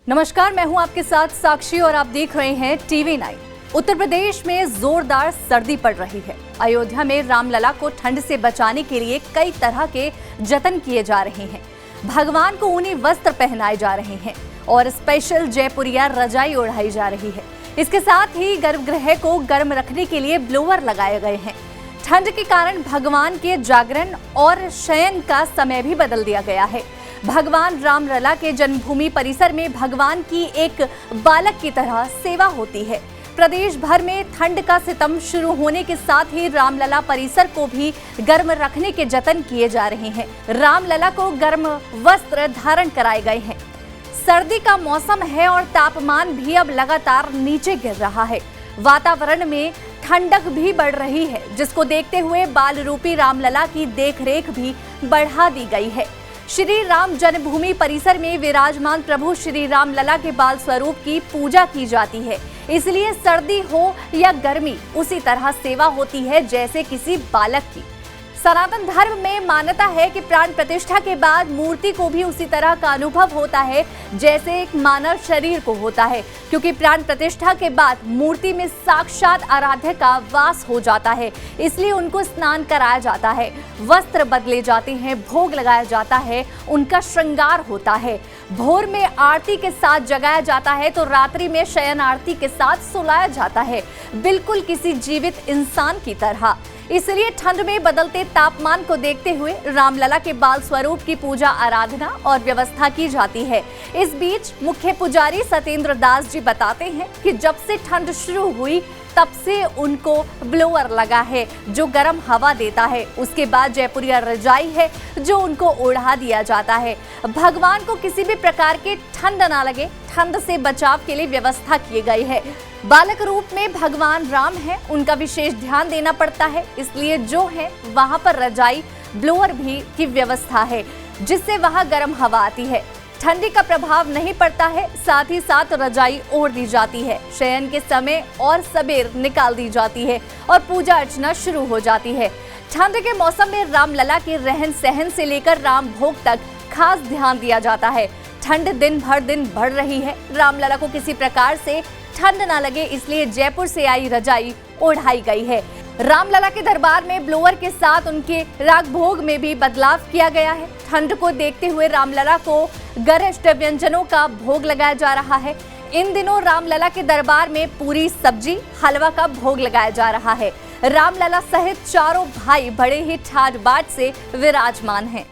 नमस्कार, मैं हूं आपके साथ साक्षी और आप देख रहे हैं TV9। उत्तर प्रदेश में जोरदार सर्दी पड़ रही है। अयोध्या में रामलला को ठंड से बचाने के लिए कई तरह के जतन किए जा रहे हैं। भगवान को ऊनी वस्त्र पहनाए जा रहे हैं और स्पेशल जयपुरिया रजाई ओढ़ाई जा रही है। इसके साथ ही गर्भगृह को गर्म रखने के लिए ब्लोअर लगाए गए हैं। ठंड के कारण भगवान के जागरण और शयन का समय भी बदल दिया गया है। भगवान रामलला के जन्मभूमि परिसर में भगवान की एक बालक की तरह सेवा होती है। प्रदेश भर में ठंड का सितम शुरू होने के साथ ही रामलला परिसर को भी गर्म रखने के जतन किए जा रहे हैं। रामलला को गर्म वस्त्र धारण कराए गए हैं। सर्दी का मौसम है और तापमान भी अब लगातार नीचे गिर रहा है। वातावरण में ठंडक भी बढ़ रही है, जिसको देखते हुए बाल रूपी रामलला की देखरेख भी बढ़ा दी गई है। श्री राम जन्मभूमि परिसर में विराजमान प्रभु श्री रामलला के बाल स्वरूप की पूजा की जाती है। इसलिए सर्दी हो या गर्मी, उसी तरह सेवा होती है जैसे किसी बालक की। सनातन धर्म में मान्यता है कि प्राण प्रतिष्ठा के बाद मूर्ति को भी उसी तरह का अनुभव होता है जैसे एक मानव शरीर को होता है, क्योंकि प्राण प्रतिष्ठा के बाद मूर्ति में साक्षात आराध्य का वास हो जाता है। इसलिए उनको स्नान कराया जाता है, वस्त्र बदले जाते हैं, भोग लगाया जाता है, उनका श्रृंगार होता है। भोर में आरती के साथ जगाया जाता है तो रात्रि में शयन आरती के साथ सुलाया जाता है, बिल्कुल किसी जीवित इंसान की तरह। इसलिए ठंड में बदलते तापमान को देखते हुए रामलला के बाल स्वरूप की पूजा आराधना और व्यवस्था की जाती है। इस बीच मुख्य पुजारी सत्येंद्र दास जी बताते हैं कि जब से ठंड शुरू हुई तब से उनको ब्लोअर लगा है जो गर्म हवा देता है। उसके बाद जयपुरिया रजाई है जो उनको ओढ़ा दिया जाता है। भगवान को किसी भी प्रकार की ठंड ना लगे, ठंड से बचाव के लिए व्यवस्था की गई है। बालक रूप में भगवान राम है, उनका विशेष ध्यान देना पड़ता है। इसलिए जो है वहां पर रजाई ब्लोअर भी की व्यवस्था है, जिससे वहां गर्म हवा आती है। ठंडी का प्रभाव नहीं पड़ता है। साथ ही साथ रजाई ओढ़ दी जाती है। शयन के समय और सबेर निकाल दी जाती है और पूजा अर्चना शुरू हो जाती है। ठंड के मौसम में रामलला के रहन सहन से लेकर राम भोग तक खास ध्यान दिया जाता है। ठंड दिन बढ़ रही है। रामलला को किसी प्रकार से ठंड ना लगे, इसलिए जयपुर से आई रजाई ओढ़ाई गई है। रामलला के दरबार में ब्लोअर के साथ उनके राग भोग में भी बदलाव किया गया है। ठंड को देखते हुए रामलला को गरिष्ठ व्यंजनों का भोग लगाया जा रहा है। इन दिनों रामलला के दरबार में पूरी सब्जी हलवा का भोग लगाया जा रहा है। रामलला सहित चारों भाई बड़े ही ठाट बाट से विराजमान हैं।